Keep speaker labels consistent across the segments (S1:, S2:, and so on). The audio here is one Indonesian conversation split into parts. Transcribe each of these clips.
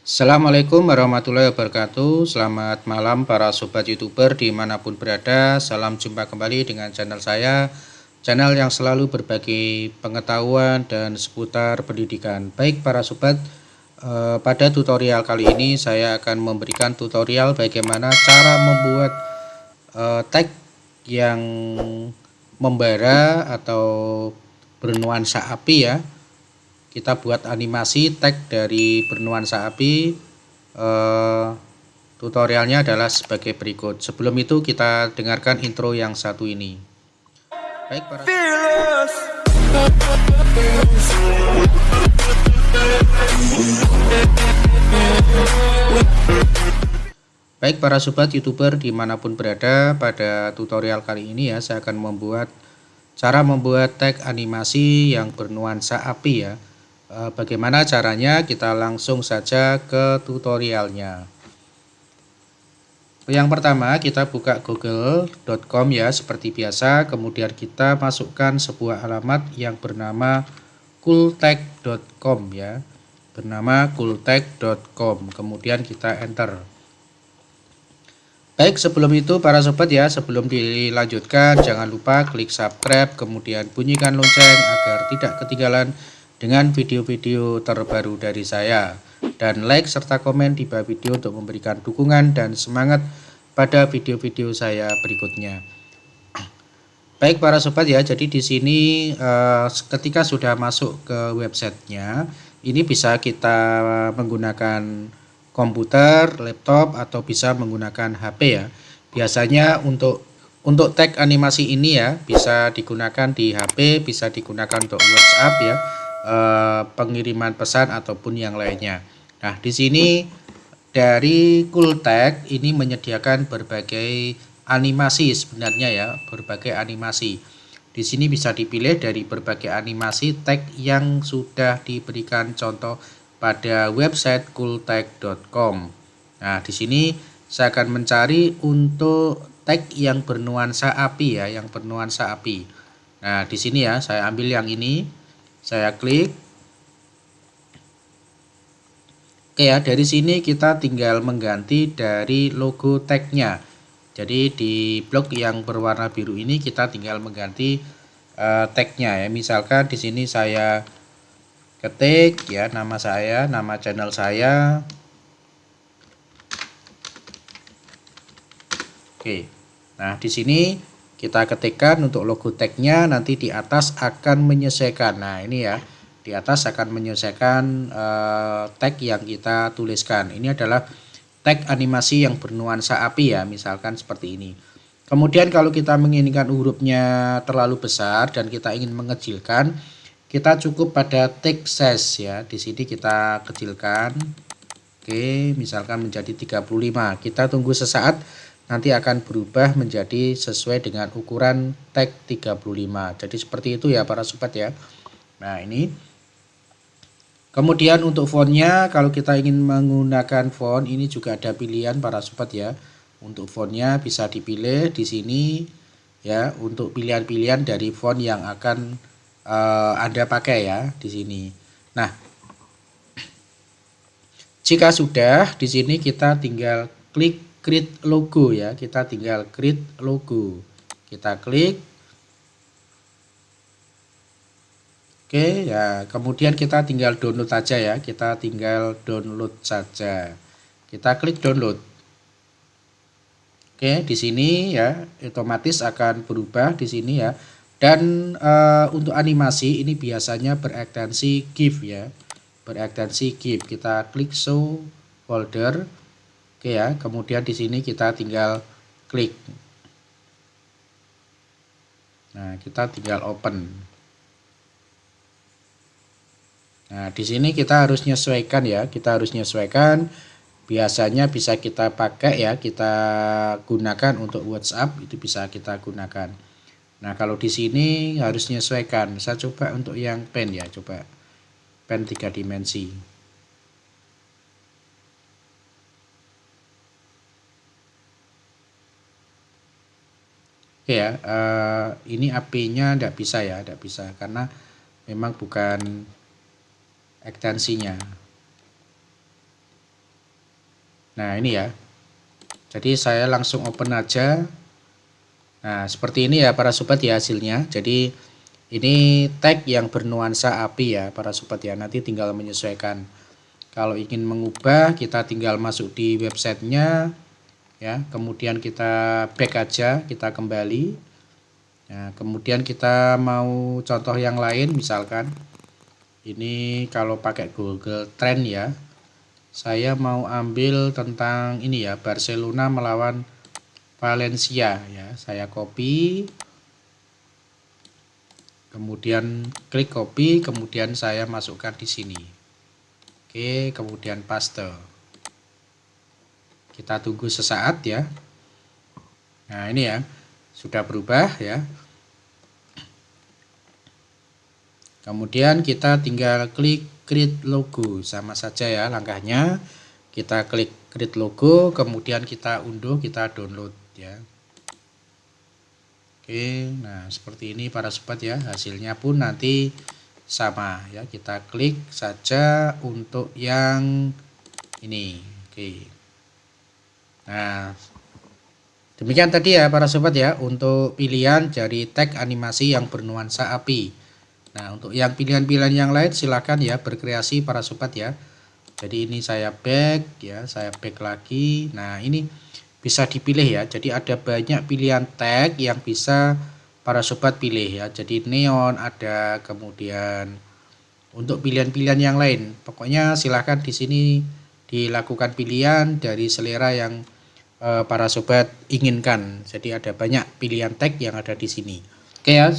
S1: Assalamualaikum warahmatullahi wabarakatuh. Selamat malam para sobat youtuber dimanapun berada. Salam jumpa kembali dengan channel saya, channel yang selalu berbagi pengetahuan dan seputar pendidikan. Baik para sobat, pada tutorial kali ini saya akan memberikan tutorial bagaimana cara membuat tag yang membara atau bernuansa api ya. Kita buat animasi tag dari bernuansa api. Tutorialnya adalah sebagai berikut. Sebelum itu kita dengarkan intro yang satu ini. Baik para Baik para sobat youtuber dimanapun berada, pada tutorial kali ini ya saya akan membuat cara membuat tag animasi yang bernuansa api ya. Bagaimana caranya? Kita langsung saja ke tutorialnya. Yang pertama kita buka google.com ya seperti biasa, kemudian kita masukkan sebuah alamat yang bernama cooltag.com ya, bernama cooltag.com, kemudian kita enter. Baik, sebelum itu para sobat ya, sebelum dilanjutkan jangan lupa klik subscribe, kemudian bunyikan lonceng agar tidak ketinggalan dengan video-video terbaru dari saya, dan like serta komen di bawah video untuk memberikan dukungan dan semangat pada video-video saya berikutnya. Baik para sobat ya, jadi di sini ketika sudah masuk ke websitenya, ini bisa kita menggunakan komputer, laptop, atau bisa menggunakan HP ya. Biasanya untuk tag animasi ini ya bisa digunakan di HP, bisa digunakan untuk WhatsApp ya, pengiriman pesan ataupun yang lainnya. Nah, di sini dari Cooltag ini menyediakan berbagai animasi sebenarnya ya, berbagai animasi. Di sini bisa dipilih dari berbagai animasi tag yang sudah diberikan contoh pada website cooltag.com. Nah, di sini saya akan mencari untuk tag yang bernuansa api ya, yang bernuansa api. Nah, di sini ya saya ambil yang ini. Saya klik. Oke ya, dari sini kita tinggal mengganti dari logo tagnya. Jadi di blok yang berwarna biru ini kita tinggal mengganti tagnya ya. Misalkan di sini saya ketik ya nama saya, nama channel saya. Oke. Nah, di sini kita ketikkan untuk logo tagnya, nanti di atas akan menyesuaikan. Nah, ini ya, di atas akan menyesuaikan tag yang kita tuliskan. Ini adalah tag animasi yang bernuansa api ya, misalkan seperti ini. Kemudian kalau kita menginginkan hurufnya terlalu besar dan kita ingin mengecilkan, kita cukup pada text size ya. Di sini kita kecilkan. Oke, misalkan menjadi 35. Kita tunggu sesaat, nanti akan berubah menjadi sesuai dengan ukuran tag 35. Jadi seperti itu ya para sobat ya. Nah, ini. Kemudian untuk fontnya, kalau kita ingin menggunakan font, ini juga ada pilihan para sobat ya. Untuk fontnya bisa dipilih di sini ya, untuk pilihan-pilihan dari font yang akan Anda pakai ya di sini. Nah, jika sudah, di sini kita tinggal klik create logo ya, kita tinggal create logo. Kita klik. Oke ya, kemudian kita tinggal download saja ya, kita tinggal download saja. Kita klik download. Oke, di sini ya otomatis akan berubah di sini ya. Dan untuk animasi ini biasanya berekstensi GIF ya, berekstensi GIF. Kita klik show folder. Oke ya, kemudian di sini kita tinggal klik. Nah, kita tinggal open. Nah, di sini kita harus menyesuaikan ya, kita harus menyesuaikan. Biasanya bisa kita pakai ya, kita gunakan untuk WhatsApp, itu bisa kita gunakan. Nah, kalau di sini harus menyesuaikan. Saya coba untuk yang pen ya, coba pen 3 dimensi. Oke ya, ini apinya tidak bisa ya, tidak bisa karena memang bukan ekstensinya. Nah ini ya, jadi saya langsung open aja. Nah seperti ini ya para sobat ya hasilnya. Jadi ini tag yang bernuansa api ya para sobat ya, nanti tinggal menyesuaikan. Kalau ingin mengubah kita tinggal masuk di websitenya ya, kemudian kita back aja, kita kembali. Nah kemudian kita mau contoh yang lain, misalkan ini kalau pakai Google Trend ya, saya mau ambil tentang ini ya, Barcelona melawan Valencia ya. Saya copy, kemudian klik copy, kemudian saya masukkan di sini. Oke, kemudian paste. Kita tunggu sesaat ya. Nah ini ya, sudah berubah ya. Kemudian kita tinggal klik create logo, sama saja ya langkahnya. Kita klik create logo, kemudian kita unduh, kita download ya. Oke, nah seperti ini para sobat ya, hasilnya pun nanti sama ya. Kita klik saja untuk yang ini. Oke. Nah, demikian tadi ya para sobat ya, untuk pilihan dari tag animasi yang bernuansa api. Nah untuk yang pilihan-pilihan yang lain silahkan ya berkreasi para sobat ya. Jadi ini saya back ya, saya back lagi. Nah ini bisa dipilih ya, jadi ada banyak pilihan tag yang bisa para sobat pilih ya. Jadi neon ada, kemudian untuk pilihan-pilihan yang lain. Pokoknya silahkan di sini dilakukan pilihan dari selera yang para sobat inginkan. Jadi ada banyak pilihan tag yang ada di sini. Oke ya,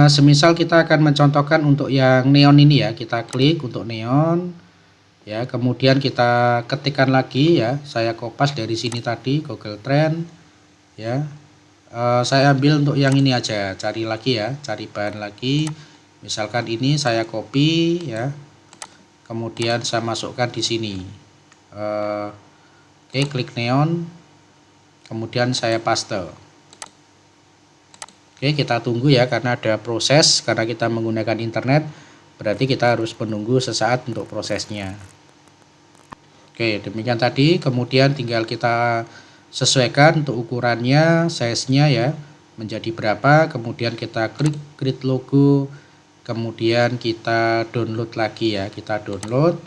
S1: semisal kita akan mencontohkan untuk yang neon ini ya, kita klik untuk neon ya, kemudian kita ketikkan lagi ya, saya kopas dari sini tadi Google Trend ya. Saya ambil untuk yang ini aja, cari lagi ya, cari bahan lagi, misalkan ini saya copy ya, kemudian saya masukkan di sini. Oke, klik neon, kemudian saya paste. Oke, kita tunggu ya, karena ada proses, karena kita menggunakan internet, berarti kita harus menunggu sesaat untuk prosesnya. Oke, demikian tadi, kemudian tinggal kita sesuaikan untuk ukurannya, size-nya ya, menjadi berapa, kemudian kita klik create logo, kemudian kita download lagi ya, kita download.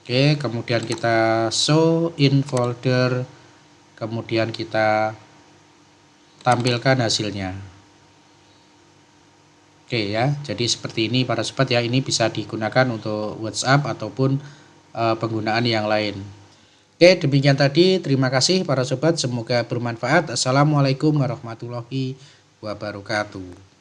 S1: Oke, kemudian kita show in folder, kemudian kita tampilkan hasilnya. Oke ya, jadi seperti ini para sobat ya, ini bisa digunakan untuk WhatsApp ataupun penggunaan yang lain. Oke, demikian tadi, terima kasih para sobat, semoga bermanfaat. Assalamualaikum warahmatullahi wabarakatuh.